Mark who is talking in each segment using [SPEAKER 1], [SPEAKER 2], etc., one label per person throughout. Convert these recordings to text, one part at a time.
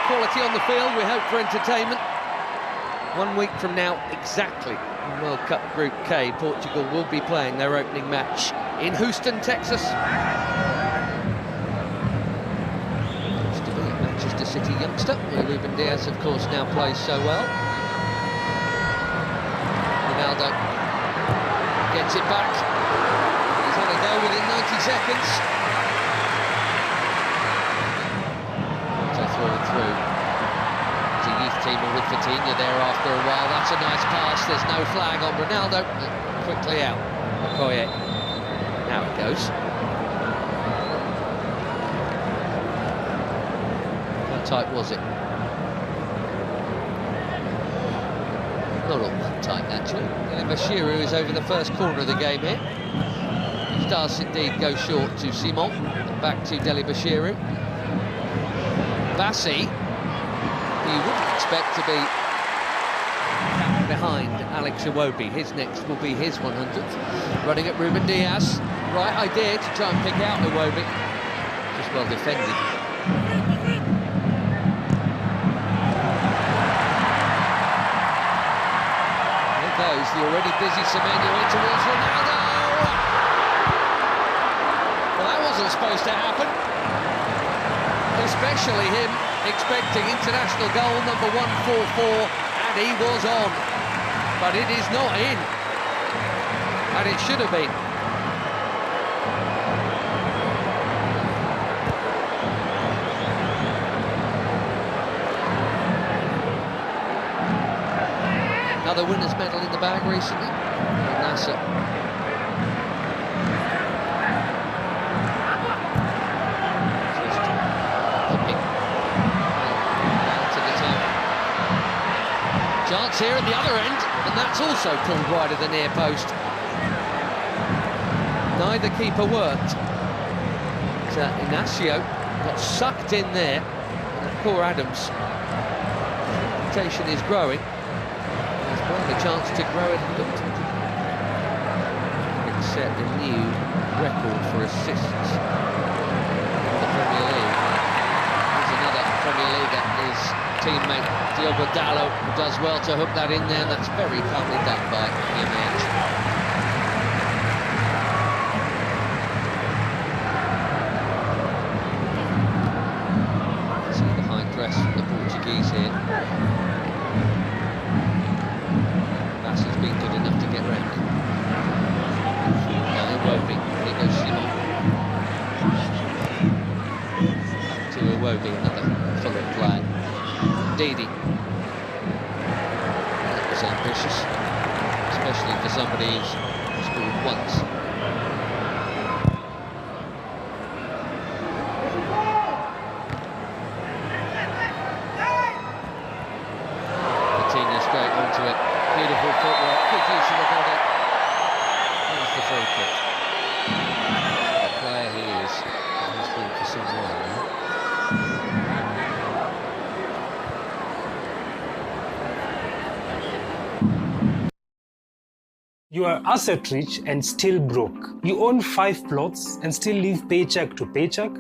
[SPEAKER 1] quality on the field, we hope for entertainment. 1 week from now, exactly, in World Cup Group K, Portugal will be playing their opening match in Houston, Texas. Looks to be a Manchester City youngster, where Ruben Diaz, of course, now plays so well. Ronaldo gets it back. He's had a go within 90 seconds. So through. It's a youth teamer with Vitinha there after a while. That's a nice pass. There's no flag on Ronaldo. Quickly out. Okoye. Now it goes. How tight was it? Not all that tight, actually. Bashiru is over the first corner of the game here. He does indeed go short to Simon. Back to Deli Bashiru. Bassi, you wouldn't expect to be behind Alex Iwobi. His next will be his 100th. Running at Ruben Diaz. Right idea to try and pick out Iwobi. Just well defended. There goes the already busy Semenyo in towards Ronaldo. Well, that wasn't supposed to happen. Especially him expecting international goal number 144, and he was on. But it is not in. And it should have been. Another winner's medal in the bag recently. Nasser. Chance here at the other end, and that's also pulled wide of the near post. Neither keeper worked. Inacio got sucked in there. And poor Adams. Reputation is growing. He's got the chance to grow it. It's set a new record for assists in the Premier League. There's another Premier League his teammate Diogo Dalot does well to hook that in there, and that's very calmly done by Jimenez. See the high dress from the Portuguese here. Bassi's been good enough to get round. Now Iwobi, here goes Simon. Back to Iwobi, another Fulham flag. Didi. That was ambitious, especially for somebody who's scored once. Vitinha straight onto it. Beautiful footwork, good use of the body. There's the free kick. The player he is, he's been for some while now.
[SPEAKER 2] You are asset rich and still broke. You own 5 plots and still live paycheck to paycheck.
[SPEAKER 1] The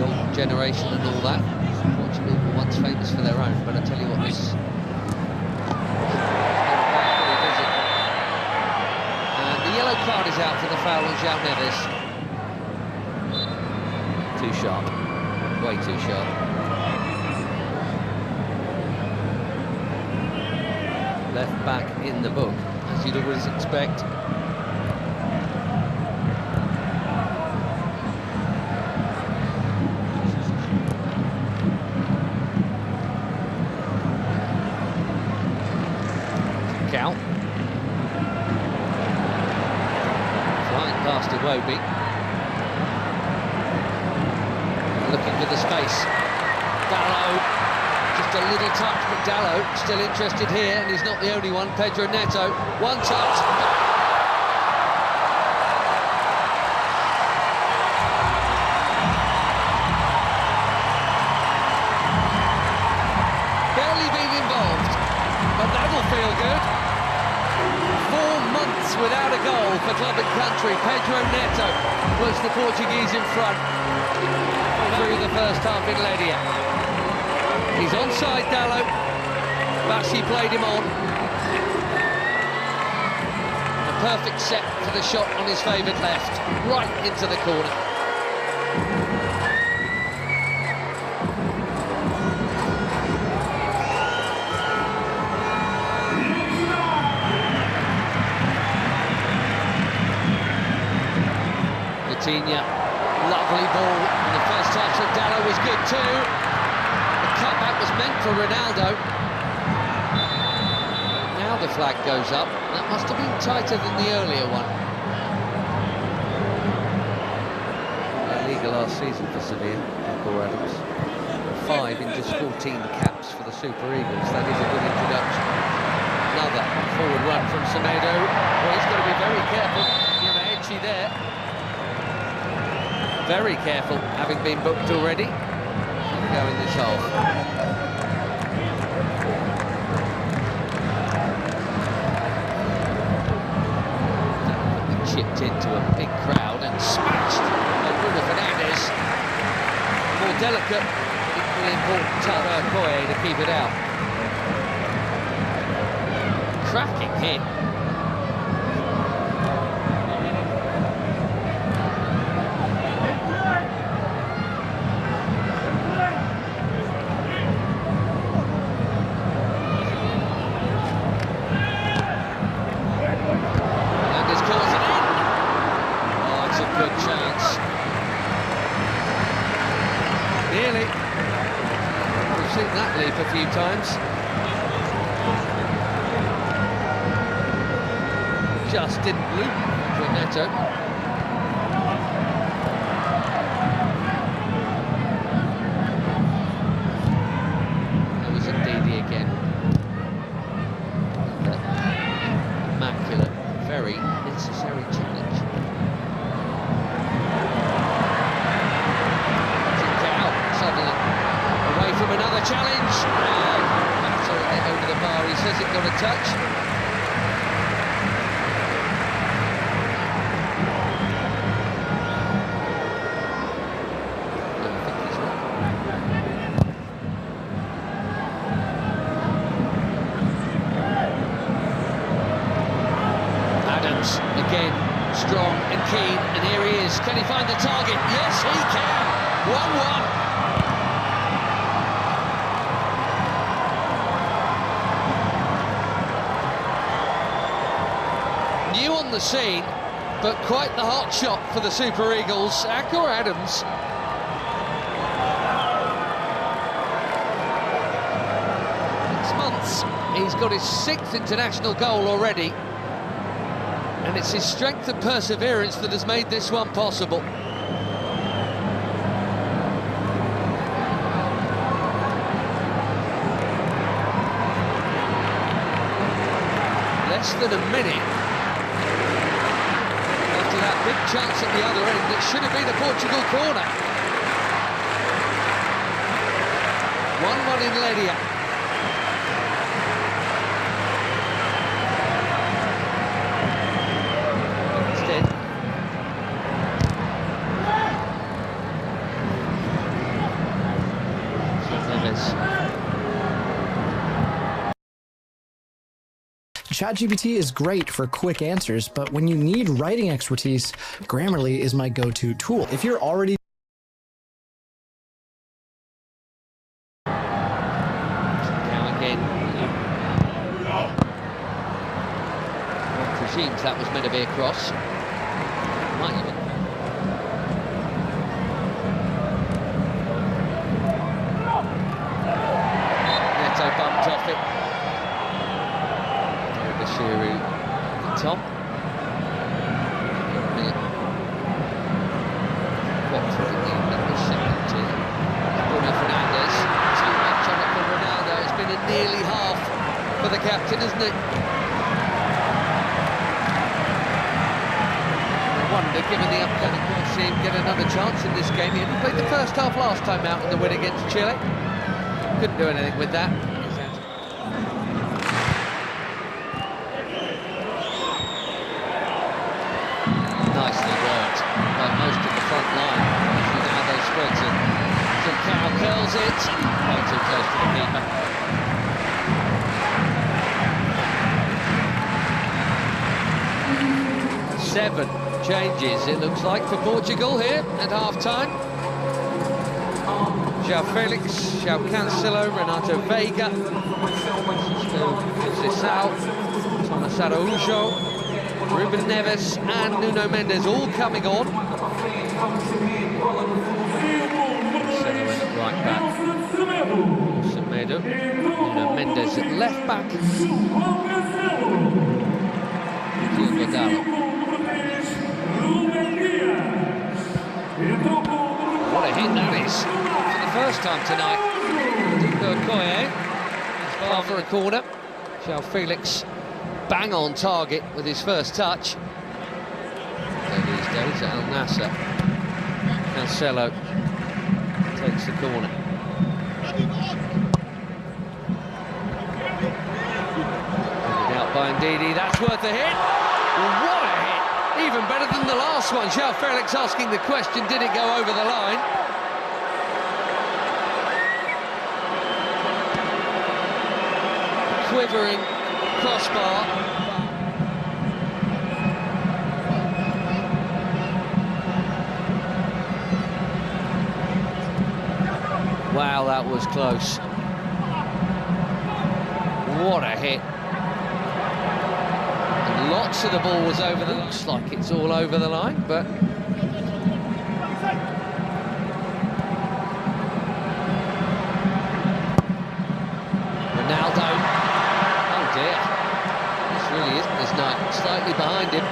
[SPEAKER 1] old generation and all that. Portugal were once famous for their own, but I tell you what, this is and the yellow card is out for the foul on João Neves. Too sharp. Way too sharp. Left back in the book, as you'd always expect. Cal. Flying past Iwobi. Looking for the space. Dalot. Just a little touch, but Dalot still interested here, and he's not the only one. Pedro Neto, one touch. Barely been involved, but that'll feel good. 4 months without a goal for club and country. Pedro Neto puts the Portuguese in front through the first half in Ledia. He's onside, Dalot. Bashi played him on. A perfect set for the shot on his favoured left, right into the corner. Lovely ball in the first touch from Dalot was good too. The cutback was meant for Ronaldo. Now the flag goes up. That must have been tighter than the earlier one. La Liga last season for Sevilla, Paul Adams. 5 in just 14 caps for the Super Eagles. That is a good introduction. Another forward run from Semedo. Well, he's got to be very careful. Edgy there. Very careful, having been booked already. Go in this hole. Chipped into a big crowd and smashed by Bruno Fernandes. More delicate, but equally important Taro Koye to keep it out. Cracking hit. That leap a few times. Just didn't loop for Neto. There was Ndidi again. Immaculate, very necessary challenge. From another challenge, and absolutely over the bar. He says it got a touch. No, I think he's right. Adams again, strong and keen, and here he is. Can he find the target? Yes, he can. 1-1. New on the scene, but quite the hot shot for the Super Eagles. Akor Adams. He's got his 6th international goal already, and it's his strength and perseverance that has made this one possible. Less than a minute after that big chance at the other end, it should have been a Portugal corner. 1-1 in Ledia. Instead,
[SPEAKER 3] ChatGPT is great for quick answers, but when you need writing expertise, Grammarly is my go-to tool. If you're already
[SPEAKER 1] presumes that was meant to be a cross. Might even. Neto bumped off it. Bashiru, Tom. What through the second to Bruno Fernandes. Too much on it for Ronaldo. It's been a nearly half for the captain, isn't it? Wonder, given the upcoming, we'll see him get another chance in this game. He only played the first half last time out in the win against Chile. Couldn't do anything with that. Wilton. Cow curls it. Way too close to the keeper. Seven changes, it looks like, for Portugal here at half-time. João Felix, João Cancelo, Renato Veiga, Sissao, Thomas Araújo, Ruben Neves and Nuno Mendes all coming on. Semedo at right back, Semedo, Nuno Mendes at left back, Diogo Dalot. What a hit that is, for the first time tonight. Okoye is far for a corner. João Felix bang on target with his first touch. These days at Al Nassr. Cancelo takes the corner. Out by Ndidi, that's worth a hit. What a hit! Even better than the last one. João Felix asking the question, did it go over the line? Quivering crossbar. Wow, that was close. What a hit. And lots of the ball was over the line. Looks like it's all over the line, but Ronaldo. Oh dear. This really isn't his night. Slightly behind him.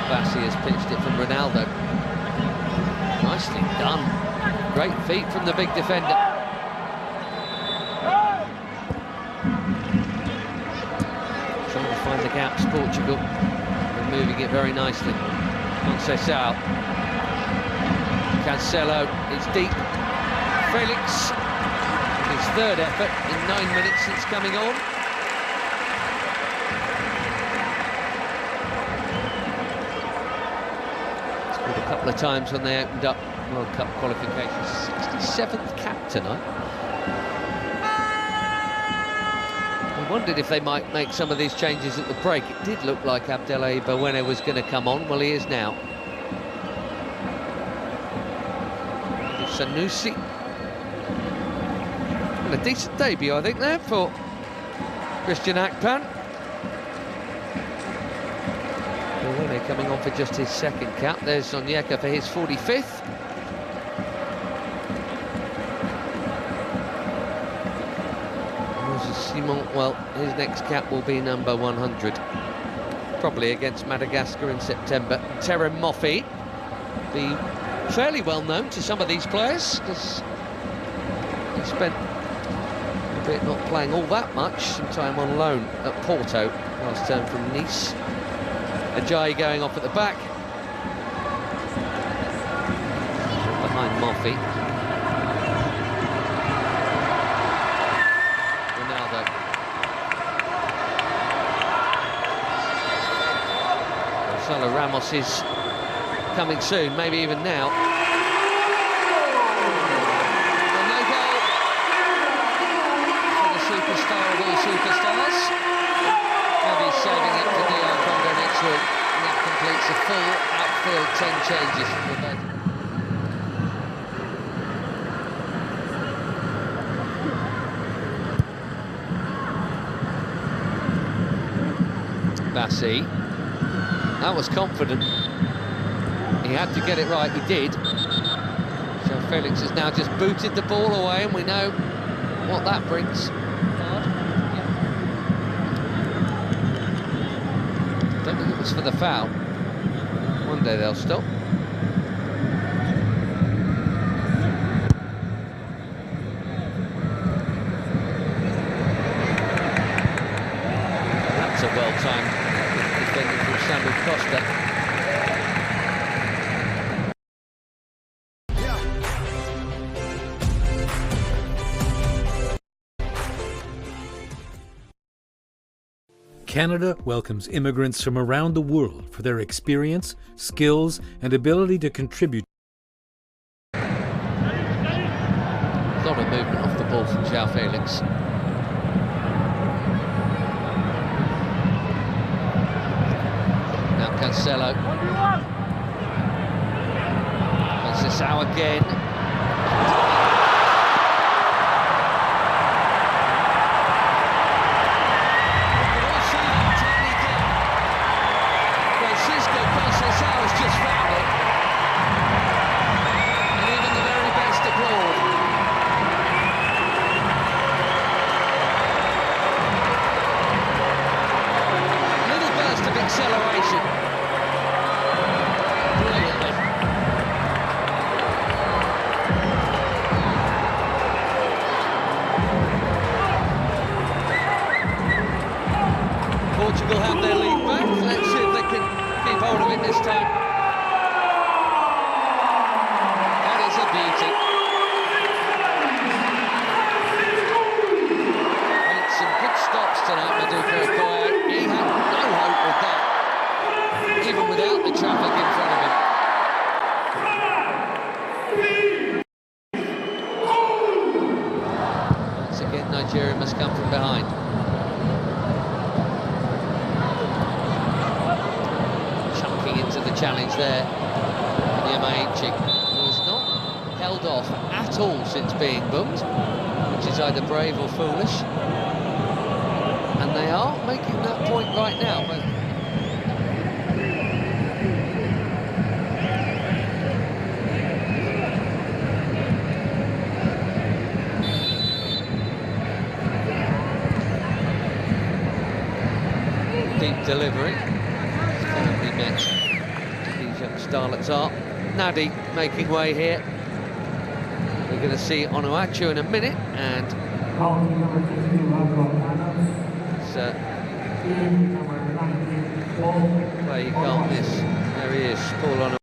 [SPEAKER 1] Bassi has pitched it from Ronaldo. Nicely done. Great feet from the big defender. Trying to find the gaps, Portugal. They're moving it very nicely. Conceição. Cancelo, it's deep. Felix, his third effort in 9 minutes since coming on. Scored a couple of times when they opened up World Cup qualifications. 67th cap tonight. We wondered if they might make some of these changes at the break. It did look like Abdelai Bawene was going to come on. Well, he is now. Sanusi. And a decent debut, I think, there for Christian Akpan. Bawene coming on for just his second cap. There's Onyeka for his 45th. Simon, well, his next cap will be number 100. Probably against Madagascar in September. Terem Moffi, be fairly well known to some of these players, because he spent a bit not playing all that much, some time on loan at Porto last term from Nice. Ajayi going off at the back. Behind Moffi. Gonzalo Ramos is coming soon, maybe even now. Well, no goal for the superstar of all superstars. Maybe saving it for DR Congo next week. And that completes a full outfield 10 changes from the bench. Bassi. That was confident. He had to get it right, he did. So Felix has now just booted the ball away, and we know what that brings. Don't think it was for the foul. One day they'll stop. That's a well-timed defending from Samuel Costa.
[SPEAKER 4] Canada welcomes immigrants from around the world for their experience, skills, and ability to contribute
[SPEAKER 1] movement off the ball from João Felix. Now Cancelo. Conceição again. Conceição has just found it, and even the very best applaud. A little burst of acceleration. Brilliantly. Portugal have their lead back. Let's see if they can keep hold of it this time. That is a beauty. Made some good stops tonight, Maduka Okoye. He had no hope with that, even without the traffic in front of him. Once again, Nigeria must come from behind. Into the challenge there, Nyamaichi, who has not held off at all since being booked, which is either brave or foolish, and they are making that point right now. But deep delivery. Currently met these young starlets are. Nadi making way here. We're going to see Onuachu in a minute, and play you can't miss. There he is, Paul Onuachu.